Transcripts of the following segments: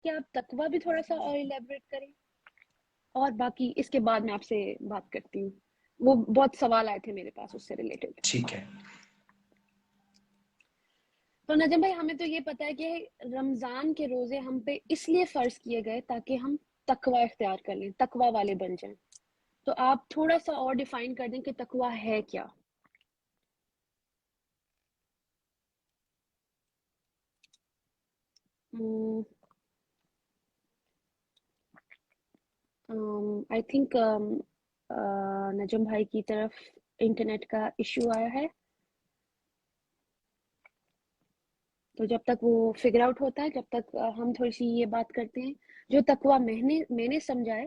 क्या आप तकवा भी थोड़ा सा और इलेबोरेट करें, और बाकी इसके बाद मैं आपसे बात करती हूँ, वो बहुत सवाल आए थे मेरे पास उससे रिलेटेड। ठीक है। तो नजम भाई, हमें तो ये पता है कि रमजान के रोजे हम पे इसलिए फर्ज किए गए ताकि हम तकवा इख्तियार कर लें, तकवा वाले बन जाएं। तो आप थोड़ा सा और डिफाइन कर दें कि तकवा है क्या। आई थिंक नजम भाई की तरफ इंटरनेट का इश्यू आया है, तो जब तक वो फिगर आउट होता है, जब तक हम थोड़ी सी ये बात करते हैं। जो तकवा मैंने समझा है,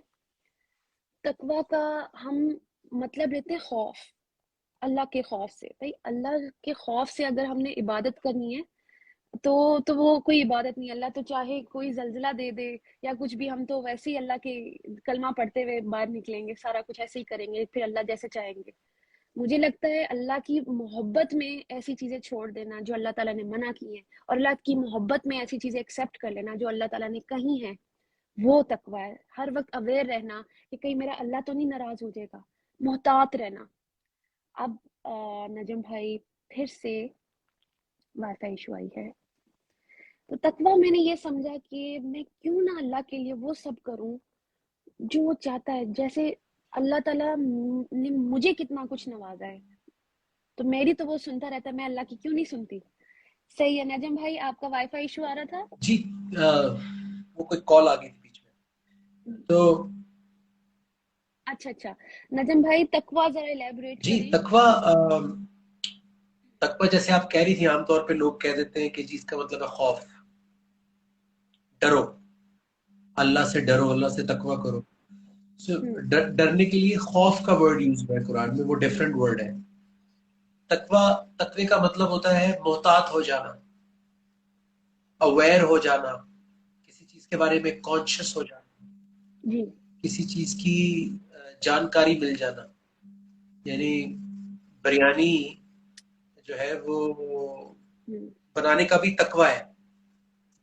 तकवा का हम मतलब लेते हैं खौफ, अल्लाह के खौफ से। भाई अल्लाह के खौफ से अगर हमने इबादत करनी है तो वो कोई इबादत नहीं। अल्लाह तो चाहे कोई जलजिला दे दे या कुछ भी, हम तो वैसे ही अल्लाह के कलमा पढ़ते हुए बाहर निकलेंगे, सारा कुछ ऐसे ही करेंगे, फिर अल्लाह जैसे चाहेंगे। मुझे लगता है अल्लाह की मोहब्बत में ऐसी चीजें छोड़ देना जो अल्लाह ताला ने मना की है, और अल्लाह की मोहब्बत में ऐसी चीजें एक्सेप्ट कर लेना जो अल्लाह ताला ने कही है, वो तकवा है। हर वक्त अवेयर रहना कि कहीं मेरा अल्लाह तो नहीं नाराज हो जाएगा, मोहतात रहना। अब नजम भाई, फिर से वाईफाई इशू आई है। तो तकवा मैंने ये समझा कि मैं क्यों ना अल्लाह के लिए वो सब करूं जो वो चाहता है। जैसे अल्लाह ताला ने मुझे कितना कुछ नवाजा है, तो मेरी तो वो सुनता रहता है, मैं अल्लाह की क्यों नहीं सुनती। सही है नजम भाई, आपका वाईफाई इशू आ रहा था। जी, वो कोई कॉल आ गई थी बीच में, तो अच्छा अच्छा, नजम भाई तकवा जरा इलेबोरेट जी करें। तकवा, तकवा जैसे आप कह रही थी, आमतौर पे लोग कह देते हैं कि जी इसका मतलब है खौफ, डरो, अल्लाह से डरो, अल्लाह से तकवा करो। So, हम्म डरने के लिए खौफ का वर्ड यूज हुआ है कुरान में, वो डिफरेंट वर्ड है। तकवा, तकवे का मतलब होता है मोहतात हो जाना, अवेयर हो जाना, किसी चीज के बारे में कॉन्शियस हो जाना, जी। किसी चीज की जानकारी मिल जाना। यानी बिरयानी जो है वो हम्म बनाने का भी तकवा है।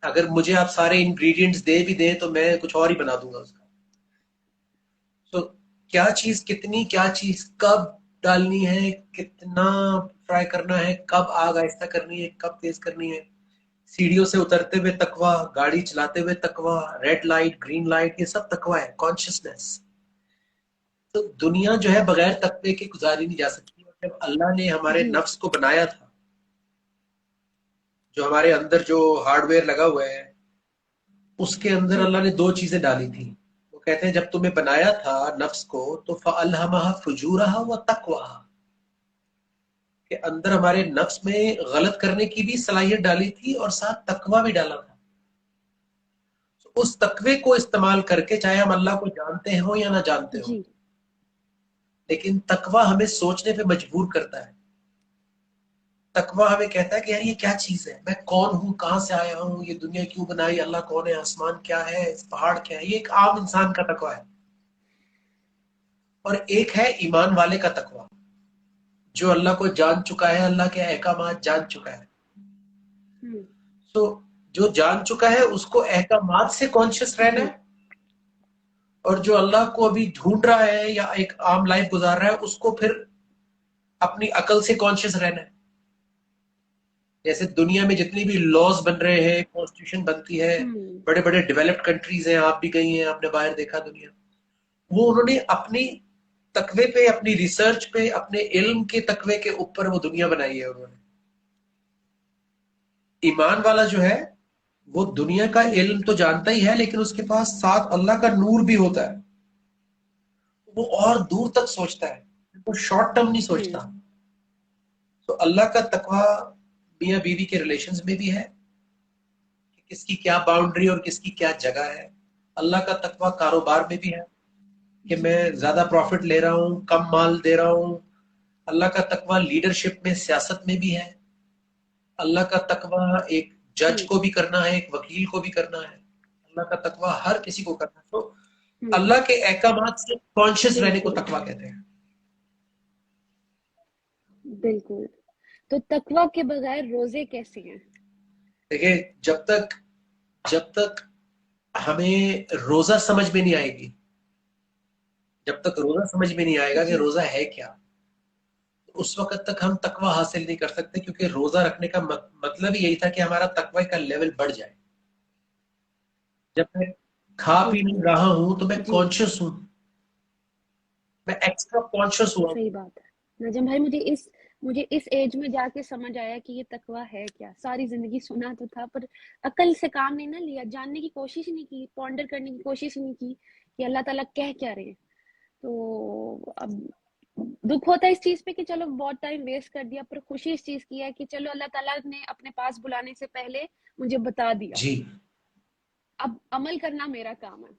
अगर मुझे आप सारे इंग्रेडिएंट्स दे भी दें तो मैं कुछ और ही बना दूंगा उसका। तो क्या चीज कितनी, क्या चीज कब डालनी है, कितना फ्राई करना है, कब आग आहिस्ता करनी है, कब तेज करनी है, सीढ़ियों से उतरते हुए तकवा, गाड़ी चलाते हुए तकवा, रेड लाइट ग्रीन लाइट, ये सब तकवा है, कॉन्शियसनेस। तो दुनिया जो है बगैर तकवे के गुजारी नहीं जा सकती। और जब अल्लाह ने हमारे जी। नफ्स को बनाया था, जो हमारे अंदर जो हार्डवेयर लगा हुआ है, उसके अंदर जी। अल्लाह ने दो चीजें डाली थी। वो कहते हैं जब तुम्हें बनाया था नफ्स को, तो फअल्हमहा फुजूरहा व तकवाहा, के अंदर हमारे नफ्स में गलत करने की भी सलाहियत डाली थी और साथ तकवा भी डाला था। तो उस तकवे को इस्तेमाल करके, चाहे हम अल्लाह को जानते हो या ना जानते हो, जी। लेकिन तकवा हमें सोचने पे मजबूर करता है। तकवा हमें कहता है कि यार ये क्या चीज है, मैं कौन हूँ, कहां से आया हूँ, ये दुनिया क्यों बनाई, अल्लाह कौन है, आसमान क्या है, इस पहाड़ क्या है। ये एक आम इंसान का तकवा है। और एक है ईमान वाले का तकवा, जो अल्लाह को जान चुका है, अल्लाह के अहकामात जान चुका है। हम्म तो जो जान चुका है उसको अहकामात से कॉन्शियस रहना जी। है, और जो अल्लाह को अभी ढूंढ रहा है या एक आम लाइफ गुजार रहा है, उसको फिर अपनी अकल से कॉन्शियस रहना है। जैसे दुनिया में जितनी भी लॉज बन रहे हैं, कॉन्स्टिट्यूशन बनती है, हम्म बड़े बड़े डेवलप्ड कंट्रीज हैं, आप भी गई हैं, आपने बाहर देखा दुनिया, वो उन्होंने अपनी तकवे पे, अपनी रिसर्च पे, अपने इल्म के तकवे के ऊपर वो दुनिया बनाई है उन्होंने। ईमान वाला जो है वो दुनिया का जी। इल्म तो जानता ही है, लेकिन उसके पास साथ अल्लाह का नूर भी होता है। वो और दूर तक सोचता है, वो शॉर्ट टर्म नहीं सोचता। हम्म तो अल्लाह का तकवा मियाँ बीवी के रिलेशंस में भी है कि किसकी क्या बाउंड्री और किसकी क्या जगह है। अल्लाह का तकवा कारोबार में भी है कि जी। मैं ज्यादा प्रॉफिट ले रहा हूँ, कम माल दे रहा हूँ। अल्लाह का तकवा लीडरशिप में, सियासत में भी है। अल्लाह का तकवा एक जज जी। को भी करना है, एक वकील को भी करना है। अल्लाह का तकवा हर किसी को करना है। तो हम्म अल्लाह के अहकामात से कॉन्शियस रहने को बिल्कुल तकवा कहते हैं। बिल्कुल। तो तकवा के बगैर रोजे कैसे हैं। देखिए, जब तक हमें रोजा समझ में नहीं आएगी, जब तक रोजा समझ में नहीं आएगा कि जी रोजा है क्या, तो उस वक्त तक हम तकवा हासिल नहीं कर सकते, क्योंकि रोजा रखने का मतलब ही यही था कि हमारा तकवा का लेवल बढ़ जाए। जब मैं खा जी पी नहीं जी रहा हूं तो मैं जी, कॉन्शियस हूं, मैं एक्स्ट्रा कॉन्शियस हुआ हूं। सही बात है नजम भाई। मुझे इस एज में जाके समझ आया कि ये तकवा है क्या। सारी जिंदगी सुना तो था, पर अकल से काम नहीं ना लिया, जानने की कोशिश ही नहीं की, पॉन्डर करने की कोशिश ही नहीं की कि अल्लाह ताला कह क्या रहे हैं। तो अब दुख होता है इस चीज पे कि चलो बहुत टाइम वेस्ट कर दिया, पर खुशी इस चीज की है कि चलो अल्लाह ताला ने अपने पास बुलाने से पहले मुझे बता दिया। जी अब अमल करना मेरा काम है।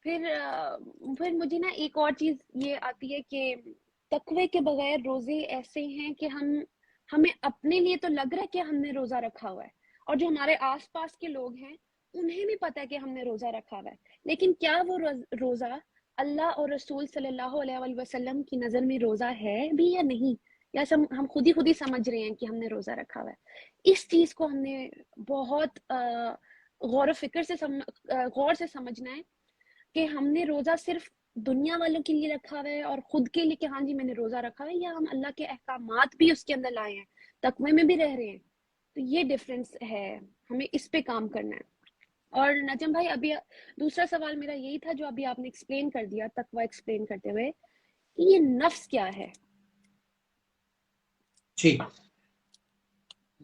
फिर मुझे ना एक और चीज ये आती है कि तकवे के बगैर रोजे ऐसे हैं कि हमें अपने लिए तो लग रहा है कि हमने रोजा रखा हुआ है, और जो हमारे आसपास के लोग हैं उन्हें भी पता है कि हमने रोजा रखा हुआ है, लेकिन क्या वो रोजा अल्लाह और रसूल सल्लल्लाहु अलैहि वसल्लम की नजर में रोजा है भी या नहीं, या हम खुद ही समझ रहे हैं कि हमने रोजा रखा हुआ है। इस चीज को हमने बहुत गौर से समझना है कि हमने रोजा सिर्फ दुनिया वालों के लिए रखा हुआ है और खुद के लिए कि हाँ जी मैंने रोजा रखा है, या हम अल्लाह के अहकामात भी उसके अंदर लाए हैं, तकवे में भी रह रहे हैं। तो ये डिफरेंस है, हमें इस पे काम करना है। और नजम भाई अभी दूसरा सवाल मेरा यही था जो अभी आपने एक्सप्लेन कर दिया तकवा एक्सप्लेन करते हुए, कि ये नफ्स क्या है। जी,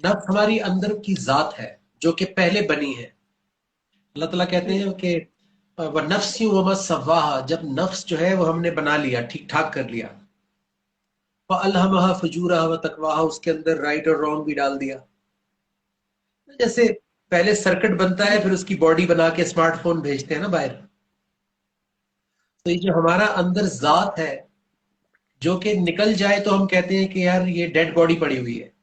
नफ्स हमारी अंदर की जात है जो कि पहले बनी है। अल्लाह ताला कहते जी हैं कि वह नफ्सी वमा सवाहा, जब नफ्स जो है वो हमने बना लिया, ठीक ठाक कर लिया, फअल्हमहा फजूरहा व तकवाहा, उसके अंदर राइट और रॉन्ग भी डाल दिया। जैसे पहले सर्किट बनता है जी फिर उसकी बॉडी बना के स्मार्टफोन भेजते हैं ना बाहर, तो ये जो हमारा अंदर जात है जो कि निकल जाए तो हम कहते हैं कि यार ये डेड बॉडी पड़ी हुई है,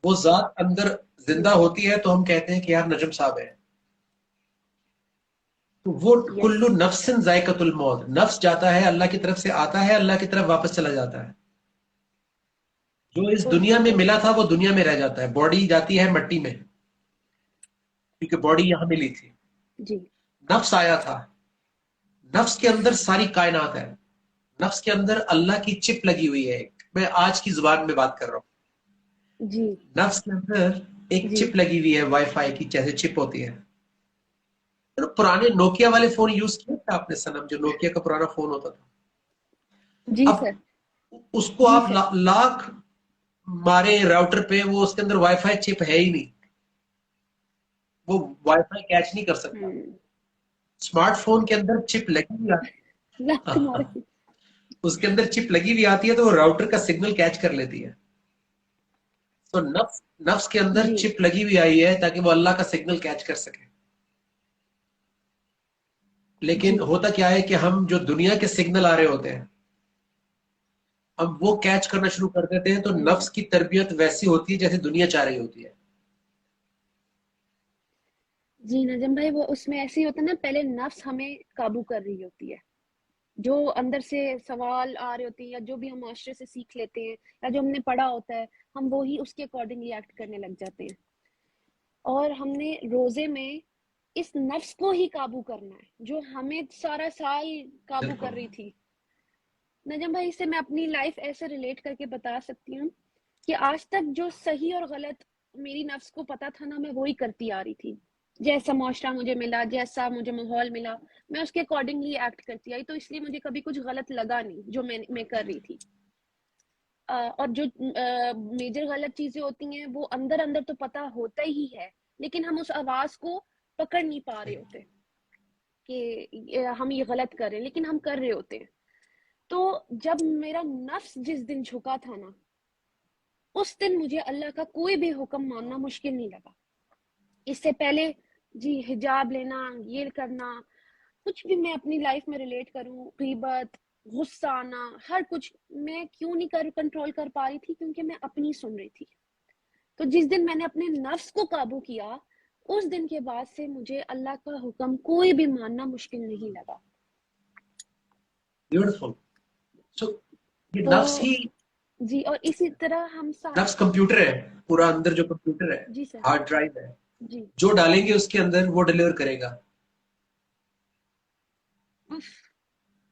वो जात अंदर जिंदा जी होती है तो हम कहते हैं कि यार नजम साहब है। तो वो यस कुल्लू नफ्सिन जायकतुल मौत, नफ्स जाता है अल्लाह की तरफ से, आता है अल्लाह की तरफ वापस चला जाता है। जो इस दुनिया में ओहो मिला था वो दुनिया में रह जाता है, बॉडी जाती है मिट्टी में, क्योंकि बॉडी यहां मिली थी। जी नफ्स आया था, नफ्स के अंदर सारी कायनात है, नफ्स के अंदर अल्लाह की चिप लगी हुई है। मैं आज की जुबान में बात कर रहा जी हूँ, नफ्स के अंदर एक जी चिप लगी हुई है, वाईफाई की जैसे चिप होती है। तो पुराने नोकिया वाले फोन यूज किए थे आपने सनम, जो नोकिया का पुराना फोन होता था? जी अब सर उसको जी आप सर लाख मारे राउटर पे, वो उसके अंदर वाईफाई चिप है ही नहीं, वो वाईफाई कैच नहीं कर सकता। हम्म स्मार्टफोन के अंदर चिप लगी हुई लत आती, मारे उसके अंदर चिप लगी हुई आती है तो वो राउटर का सिग्नल कैच कर लेती है। तो नफ्स नफ्स के अंदर जी चिप लगी हुई आई है ताकि वो अल्लाह का सिग्नल कैच कर सके। लेकिन जी होता क्या है कि हम जो दुनिया के सिग्नल आ रहे होते हैं, अब वो कैच करना शुरू कर देते हैं, तो हम्म नफ्स की तरबियत वैसी होती है जैसे दुनिया चाह रही होती है। जी नजम भाई, वो उसमें ऐसे ही होता है ना, पहले नफ्स हमें काबू कर रही होती है, जो अंदर से सवाल आ रहे होते हैं या जो भी हम मास्टर से सीख लेते हैं या जो हमने पढ़ा होता है, हम वो ही उसके अकॉर्डिंगली एक्ट करने लग जाते हैं। और हमने रोजे में इस नफ्स को ही काबू करना है जो हमें सारा साल काबू कर बिल्कुल। रही थी। नजम भाई, इससे मैं अपनी लाइफ ऐसे रिलेट करके बता सकती हूँ कि आज तक जो सही और गलत मेरी नफ्स को पता था ना, मैं वही करती आ रही थी। जैसा माशरा मुझे मिला, जैसा मुझे माहौल मिला, मैं उसके अकॉर्डिंगली एक्ट करती आई, तो इसलिए मुझे कभी कुछ गलत लगा नहीं जो मैं कर रही थी। और जो मेजर गलत चीजें होती हैं वो अंदर अंदर तो पता होता ही है, लेकिन हम उस आवाज को पकड़ नहीं पा रहे होते कि हम ये गलत कर रहे हैं, लेकिन हम कर रहे होते हैं। तो जब मेरा नफ्स जिस दिन झुका था ना, उस दिन मुझे अल्लाह का कोई भी हुक्म मानना मुश्किल नहीं लगा। इससे पहले जी हिजाब लेना, ये करना, कुछ भी मैं अपनी लाइफ में रिलेट करूं, गीबत, गुस्सा आना, हर कुछ मैं क्यों नहीं कर कंट्रोल कर पा रही थी, क्योंकि मैं अपनी सुन रही थी। तो जिस दिन मैंने अपने नफ्स को काबू किया, उस दिन के बाद से मुझे अल्लाह का हुक्म कोई भी मानना मुश्किल नहीं लगा। ब्यूटीफुल। सो ये तो नफ्स ही, जी, और इसी तरह हम नफ्स कंप्यूटर है, पूरा अंदर जो कंप्यूटर है, जी सर हार्ड ड्राइव है, जी। जो डालेंगे उसके अंदर वो डिलीवर करेगा। उफ,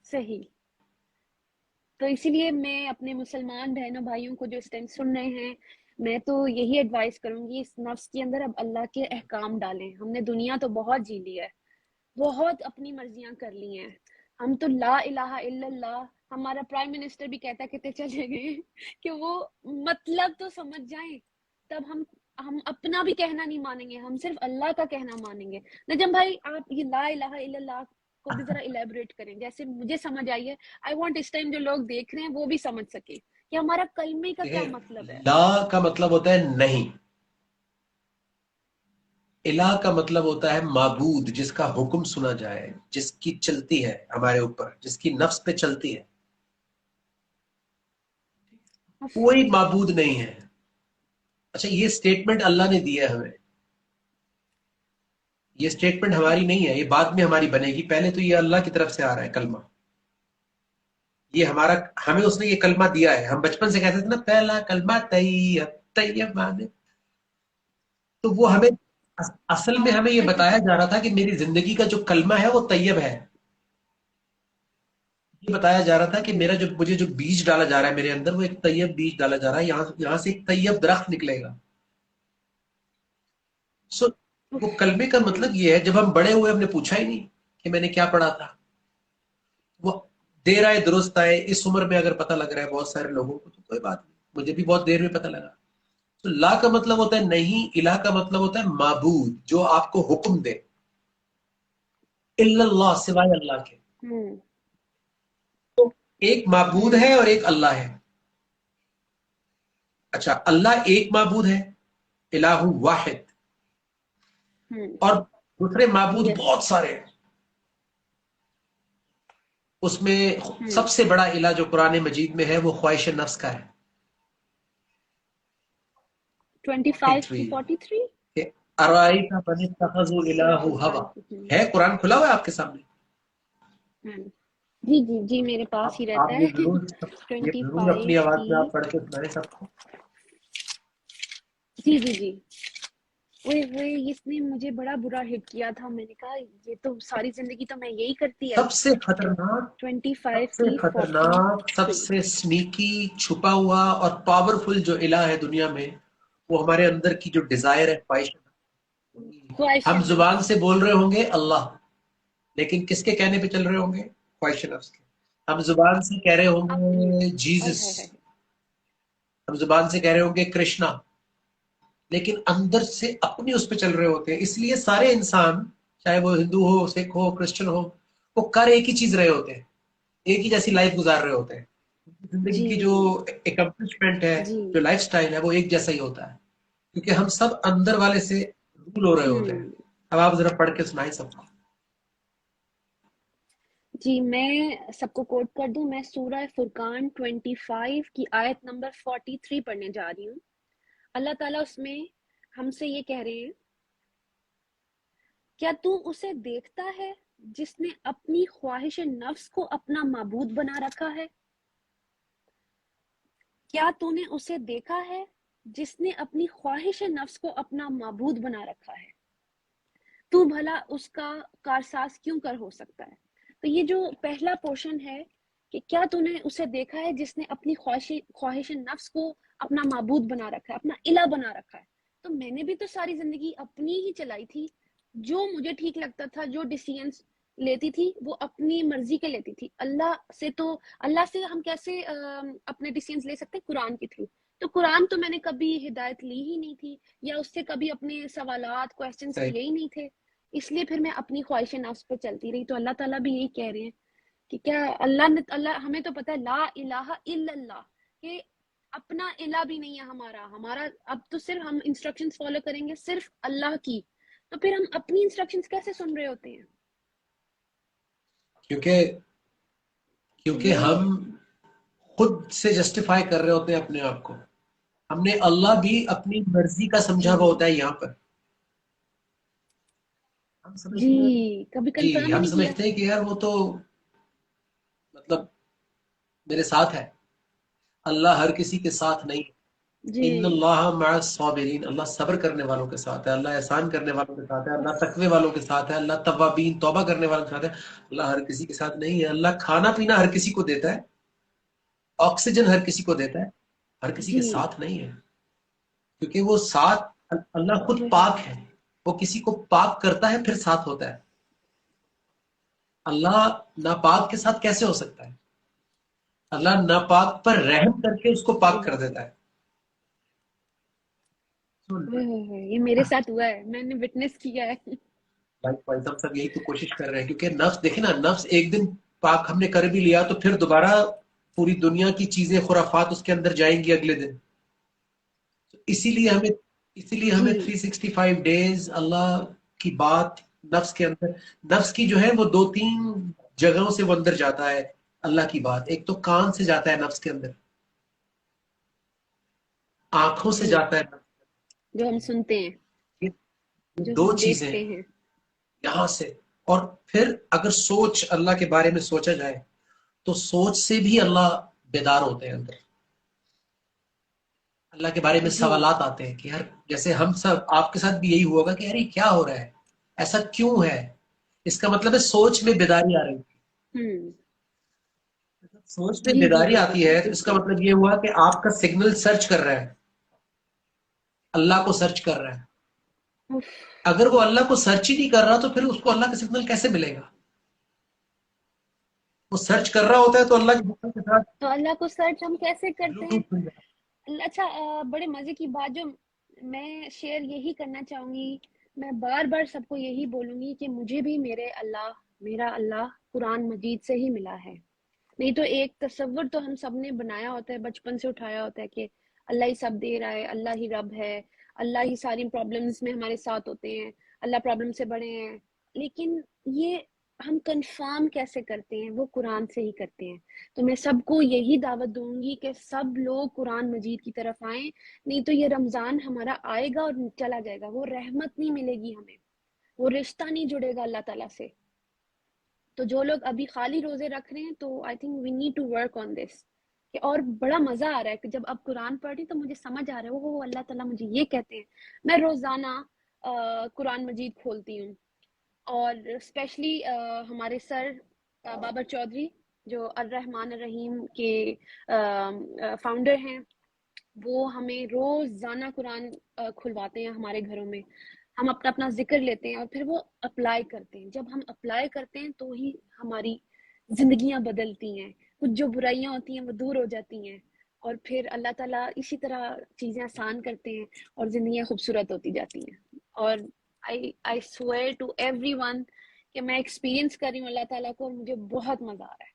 सही। तो इसीलिए मैं अपने मुसलमान बहनों भाइयों को जो इस टाइम सुन रहे हैं, मैं तो यही एडवाइस करूंगी, इस नफ्स के अंदर अब अल्लाह के अहकाम डालें। हमने दुनिया तो बहुत जी ली है, बहुत अपनी मर्जियां कर ली हैं। हम तो ला इलाहा इल्लल्लाह, हमारा प्राइम मिनिस्टर भी कहता कहते चले गए कि वो मतलब तो समझ जाएं, तब हम अपना भी कहना नहीं मानेंगे, हम सिर्फ अल्लाह का कहना मानेंगे। नजम भाई, आप ये ला इलाहा इल्लल्लाह को भी जरा इलेबोरेट करें, जैसे मुझे समझ आई है। आई वांट इस टाइम जो लोग देख रहे हैं वो भी समझ सके कि हमारा कलमे का क्या देखिए, मतलब है। ला का मतलब होता है नहीं, इला का मतलब होता है माबूद, जिसका हुक्म सुना जाए, जिसकी चलती है हमारे ऊपर, जिसकी नफ्स पे चलती है। कोई माबूद नहीं है। अच्छा, ये स्टेटमेंट अल्लाह ने दिया है हमें, ये स्टेटमेंट हमारी नहीं है, ये बाद में हमारी बनेगी, पहले तो ये अल्लाह की तरफ से आ रहा है कलमा। ये हमारा, हमें उसने ये कलमा दिया है। हम बचपन से कहते थे ना, पहला कलमा तैयब, तैयब माने, तो वो हमें असल में हमें ये बताया जा रहा था कि मेरी जिंदगी का जो कलमा है वो तैयब है। ये बताया जा रहा था कि मेरा जो, मुझे जो बीज डाला जा रहा है मेरे अंदर, वो एक तैयब बीज डाला जा रहा है, यहाँ से एक तैयब दरख्त निकलेगा। सो वो कलमे का मतलब ये है, जब हम बड़े हुए हमने पूछा ही नहीं कि मैंने क्या पढ़ा था। वो देर आए दुरुस्त आए, इस उम्र में अगर पता लग रहा है बहुत सारे लोगों को तो कोई बात नहीं, मुझे भी बहुत देर में पता लगा। तो ला का मतलब होता है नहीं, इला का मतलब होता है माबूद, जो आपको हुक्म दे, इल्लल्लाह, सिवाय अल्लाह के। हम्म। तो एक माबूद है और एक अल्लाह है। अच्छा, अल्लाह एक माबूद है, इलाहु वाहिद, हम्म। और दूसरे माबूद यस। बहुत सारे हैं। उसमें हम्म। सबसे बड़ा इला जो कुरान मजीद में है वो ख्वाहिश नफ्स का है। 25 43, की 43। अराईता मन इत्तखज़ु इलाहु हवा। 45। है, कुरान खुला हुआ है आपके सामने, हम्म। जी जी जी, मेरे पास ही रहता आप है। ये जरूर अपनी 25 आवाज की। में आप पढ़ के सुनाएं सबको। जी जी जी। ओए ओए, इसने मुझे बड़ा बुरा हिट किया था, मैंने कहा ये तो सारी जिंदगी तो मैं यही करती आई। सबसे खतरनाक, 25 सबसे की खतरनाक, 43। सबसे स्नीकी, छुपा हुआ और पावरफुल जो इला है दुनिया में, वो हमारे अंदर की जो डिजायर है, ख्वाहिश है। ख्वाहिश हम जुबान नफ्स। से बोल रहे होंगे अल्लाह, लेकिन किसके कहने पे चल रहे होंगे? ख्वाहिश नफ्स के। हम जुबान से कह रहे अपनी। होंगे ओए जीसस, हाय हाय। हम जुबान से कह रहे होंगे कृष्णा, लेकिन अंदर से अपनी उस पे चल रहे होते हैं। इसलिए सारे इंसान, चाहे वो हिंदू हो, सिख हो, क्रिश्चियन हो, वो कर एक ही चीज रहे होते हैं, एक ही जैसी लाइफ गुजार रहे होते हैं। जिंदगी जी की जो एकम्प्लिशमेंट है, जी। जो लाइफ स्टाइल है, वो एक जैसा ही होता है, क्योंकि हम सब अंदर वाले से रूल हो रहे होते हैं। हम्म। अब आप जरा पढ़ के सुनाए सबको। जी, मैं सबको कोट कर दूं, मैं सूरह फुरकान 25 की आयत नंबर 43 पढ़ने जा रही हूँ। अल्लाह ताला उसमें हमसे ये कह रहे हैं, क्या तू उसे देखता है जिसने अपनी ख्वाहिश नफ्स को अपना माबूद बना रखा है? क्या तूने उसे देखा है जिसने अपनी ख्वाहिश नफ्स को अपना माबूद बना रखा है? तू भला उसका कारसाज क्यों कर हो सकता है? तो ये जो पहला पोर्शन है कि क्या तूने उसे देखा है जिसने अपनी ख्वाहिश नफ्स को अपना माबूद बना रखा है, अपना इला बना रखा है। तो मैंने भी तो सारी जिंदगी अपनी ही चलाई थी, जो मुझे ठीक लगता था, जो डिसीजंस लेती थी वो अपनी मर्जी के लेती थी। अल्लाह से हम कैसे अपने डिसीजंस ले सकते हैं? कुरान के थ्रू। तो कुरान तो मैंने कभी हिदायत ली ही नहीं थी, या उससे कभी अपने सवालात क्वेश्चंस सही। किए ही नहीं थे। इसलिए फिर मैं अपनी ख्वाहिश नफ्स पे चलती रही। तो अल्लाह ताला भी यही कह रहे हैं कि क्या अल्लाह हमें तो पता है ला इलाहा इल्लल्लाह, कि अपना इला भी नहीं है हमारा हमारा अब तो सिर्फ हम इंस्ट्रक्शंस फॉलो करेंगे सिर्फ अल्लाह की। तो फिर हम अपनी इंस्ट्रक्शंस कैसे सुन रहे होते हैं? क्योंकि तो क्योंकि ये। हम खुद से जस्टिफाई कर रहे होते हैं अपने आप को। हमने अल्लाह भी अपनी मर्जी का समझा हुआ जी होता है यहाँ पर। हम जी, समझते हैं, कभी जी, कंफर्म ही हम नहीं किया। समझते हैं कि यार वो तो मतलब मेरे साथ है। अल्लाह हर किसी के साथ नहीं है। जी ان اللہ مع الصابرین، اللہ صبر کرنے والوں کے ساتھ ہے، اللہ احسان کرنے والوں کے ساتھ ہے، اللہ تقوی والوں کے ساتھ ہے، اللہ توابین توبہ کرنے والوں کے ساتھ ہے۔ اللہ ہر کسی کے ساتھ نہیں ہے۔ اللہ کھانا پینا ہر کسی کو دیتا ہے، آکسیجن ہر کسی کو دیتا ہے، ہر کسی کے جی ساتھ نہیں ہے، کیونکہ وہ ساتھ، اللہ خود وہی پاک ہے، وہ کسی کو پاک کرتا ہے پھر ساتھ ہوتا ہے۔ اللہ ناپاک کے ساتھ کیسے ہو سکتا ہے؟ اللہ ناپاک پر رحم کر کے اس کو صحیح پاک کر بات ہے۔ دیتا ہے۔ یہ میرے ساتھ ہوا ہے، میں نے وٹنس کیا ہے۔ بھائی ہم سب یہی تو کوشش کر رہے ہیں، کیونکہ نفس دیکھیں نا، نفس ایک دن پاک ہم نے کر بھی لیا تو پھر دوبارہ پوری دنیا کی چیزیں خرافات اس کے اندر جائیں گی اگلے دن۔ اسی لیے جی ہمیں 365 ڈیز اللہ کی بات نفس کے اندر، نفس کی جو ہے وہ 2-3 جگہوں سے وہ اندر جاتا ہے اللہ کی بات۔ ایک تو کان سے جاتا ہے نفس کے اندر، آنکھوں سے جی جاتا ہے نفس جو ہم سنتے ہیں، کے اندر۔ یہ جو دو ہم چیزیں دیکھتے ہیں۔ یہاں سے، اور پھر اگر سوچ اللہ کے بارے میں سوچا جائے تو سوچ سے بھی اللہ بیدار ہوتے ہیں اندر، اللہ کے بارے میں جی سوالات آتے ہیں کہ یار، جیسے ہم سب، آپ کے ساتھ بھی یہی ہوا گا کہ یار یہ کیا ہو رہا ہے، ایسا کیوں ہے؟ اس کا مطلب ہے سوچ میں بیداری آ رہی ہے۔ ہوں سوچ میں جی جی بیداری جی آتی ہے تو اس کا بالکل۔ مطلب یہ ہوا کہ آپ کا سگنل سرچ کر رہا ہے، اللہ کو سرچ کر رہا ہے۔ اف، اگر وہ اللہ کو سرچ ہی نہیں کر رہا تو پھر اس کو اللہ کا سگنل کیسے ملے گا؟ وہ سرچ کر رہا ہوتا ہے تو اللہ کے سگنل کے ساتھ تو اللہ کو سرچ ہم کیسے کرتے ہیں؟ بلوٹوتھ بن جاتا اچھا بڑے مزے کی بات جو میں شیئر یہی کرنا چاہوں گی، میں بار بار سب کو یہی بولوں گی کہ مجھے بھی میرا اللہ قرآن مجید سے ہی ملا ہے۔ نہیں تو ایک تصور تو ہم سب نے بنایا ہوتا ہے، بچپن سے اٹھایا ہوتا ہے کہ اللہ ہی سب دے رہا ہے، اللہ ہی رب ہے، اللہ ہی ساری پرابلمز میں ہمارے ساتھ ہوتے ہیں، اللہ پرابلم سے بڑے ہیں۔ لیکن یہ ہم کنفرم کیسے کرتے ہیں؟ وہ قرآن سے ہی کرتے ہیں۔ تو میں سب کو یہی دعوت دوں گی کہ سب لوگ قرآن مجید کی طرف آئیں، نہیں تو یہ رمضان ہمارا آئے گا اور چلا جائے گا، وہ رحمت نہیں ملے گی ہمیں، وہ رشتہ نہیں جڑے گا اللہ تعالیٰ سے۔ تو جو لوگ ابھی خالی روزے رکھ رہے ہیں تو I think we need to work on this. اور بڑا مزہ آ رہا ہے کہ جب اب قرآن پڑھ رہی ہوں تو مجھے سمجھ آ رہا ہے وہ اللہ تعالیٰ مجھے یہ کہتے ہیں۔ میں روزانہ قرآن مجید کھولتی ہوں، اور اسپیشلی ہمارے سر بابر چودھری جو الرحمن الرحیم کے فاؤنڈر ہیں، وہ ہمیں روزانہ قرآن کھلواتے ہیں ہمارے گھروں میں۔ ہم اپنا اپنا ذکر لیتے ہیں اور پھر وہ اپلائی کرتے ہیں۔ جب ہم اپلائی کرتے ہیں تو ہی ہماری زندگیاں بدلتی ہیں، کچھ جو برائیاں ہوتی ہیں وہ دور ہو جاتی ہیں، اور پھر اللہ تعالیٰ اسی طرح چیزیں آسان کرتے ہیں اور زندگیاں خوبصورت ہوتی جاتی ہیں۔ اور I swear to everyone کہ میں ایکسپیرینس کر رہی ہوں اللہ تعالیٰ کو، اور مجھے بہت مزہ آ رہا ہے۔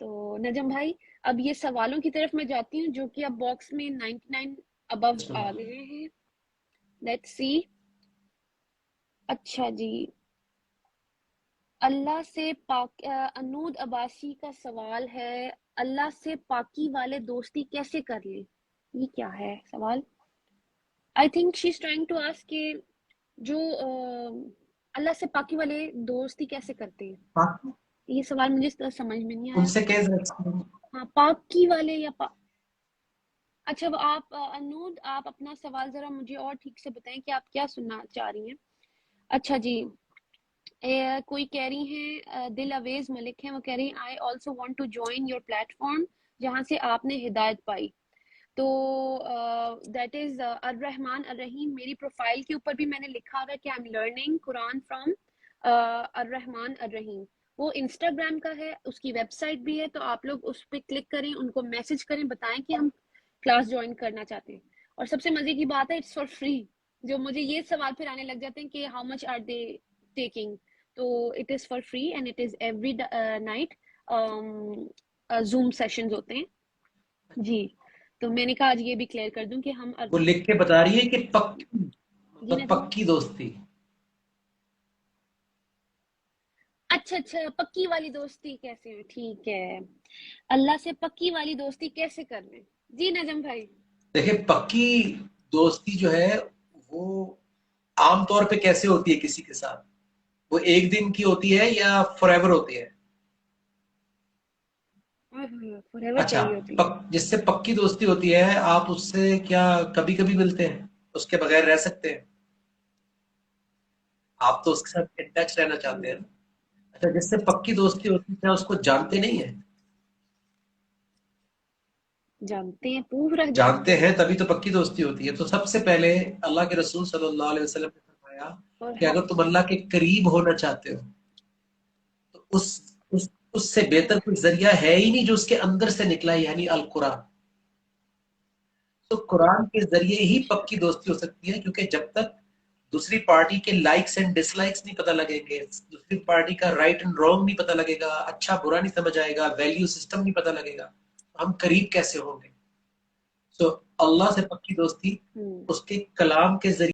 تو نجم بھائی اب یہ سوالوں کی طرف میں جاتی ہوں جو کہ اب باکس میں 99 ابو آ ہے۔ گئے ہیں۔ Let's see. اچھا جی، اللہ سے پاک انود عباسی کا سوال ہے، اللہ سے پاکی والے دوستی کیسے کر لیں؟ یہ کیا ہے سوال؟ I think she is trying to ask کہ جو اللہ سے پاکی والے دوستی کیسے کرتے ہیں۔ باقی یہ سوال مجھے اس طرح سمجھ میں نہیں ان آیا۔ سے کیسے ہاں پاکی والے یا اچھا وہ آپ انود آپ اپنا سوال ذرا مجھے اور ٹھیک سے بتائیں کہ آپ کیا سننا چاہ رہی ہیں۔ اچھا جی، کوئی کہہ رہی ہیں دل اویز ملک ہیں، وہ کہہ رہی ہیں I also want to join your platform جہاں سے آپ نے ہدایت پائی۔ تو دیٹ از الرحمن الرحیم، میری پروفائل کے اوپر بھی میں نے لکھا ہوا ہے کہ I am learning Quran from الرحمن الرحیم۔ وہ انسٹاگرام کا ہے، اس کی ویب سائٹ بھی ہے، تو آپ لوگ اس پہ کلک کریں، ان کو میسج کریں، بتائیں کہ ہم کلاس جوائن کرنا چاہتے ہیں۔ اور سب سے مزے کی بات ہے اٹس فار فری۔ جو مجھے یہ سوال پھر آنے لگ جاتے ہیں کہ how much are they taking, تو it is for free and it is every night Zoom sessions ہوتے ہیں جی۔ تو میں نے کہا آج یہ بھی کلیئر کر دوں کہ ہم وہ لکھ کے بتا رہی ہے کہ پکی، جی مطلب نجم۔ پکی دوستی۔ اچھا اچھا، پکی والی دوستی کیسے ہے، ٹھیک ہے، اللہ سے پکی والی دوستی کیسے کر لیں؟ جی نجم بھائی۔ دیکھیں پکی دوستی جو ہے وہ عام طور پہ کیسے ہوتی ہے کسی کے ساتھ؟ وہ ایک دن کی ہوتی ہے یا فور ایور ہوتی ہے؟ हाँ हाँ, फॉरएवर अच्छा, चाहिए होती है। जिससे पक्की दोस्ती होती है, आप उससे क्या कभी कभी मिलते हैं, उसके बगैर रह सकते हैं? आप तो उसके साथ इन टच रहना चाहते हैं हम्म, ना? अच्छा, जिससे पक्की दोस्ती होती है, क्या उसको जानते नहीं है? जानते हैं, पूरा जानते जानते हैं। हैं तभी तो पक्की दोस्ती होती है। तो सबसे पहले अल्लाह के रसूल सल्लल्लाहु अलैहि वसल्लम ने फरमाया और कि हम अगर तुम अल्लाह के करीब होना चाहते हो, तो उस उससे बेहतर कोई जरिया है ही नहीं जो उसके अंदर से निकला, यानी अल कुरान। तो कुरान के जरिए ही पक्की दोस्ती हो सकती है, क्योंकि जब तक दूसरी पार्टी के लाइक्स एंड डिसलाइक्स नहीं पता लगेंगे, दूसरी पार्टी का राइट एंड रॉन्ग नहीं पता लगेगा, अच्छा बुरा नहीं समझ आएगा, वैल्यू सिस्टम नहीं पता लगेगा, तो हम करीब कैसे होंगे? तो अल्लाह से पक्की दोस्ती हम्म उसके कलाम के जरिए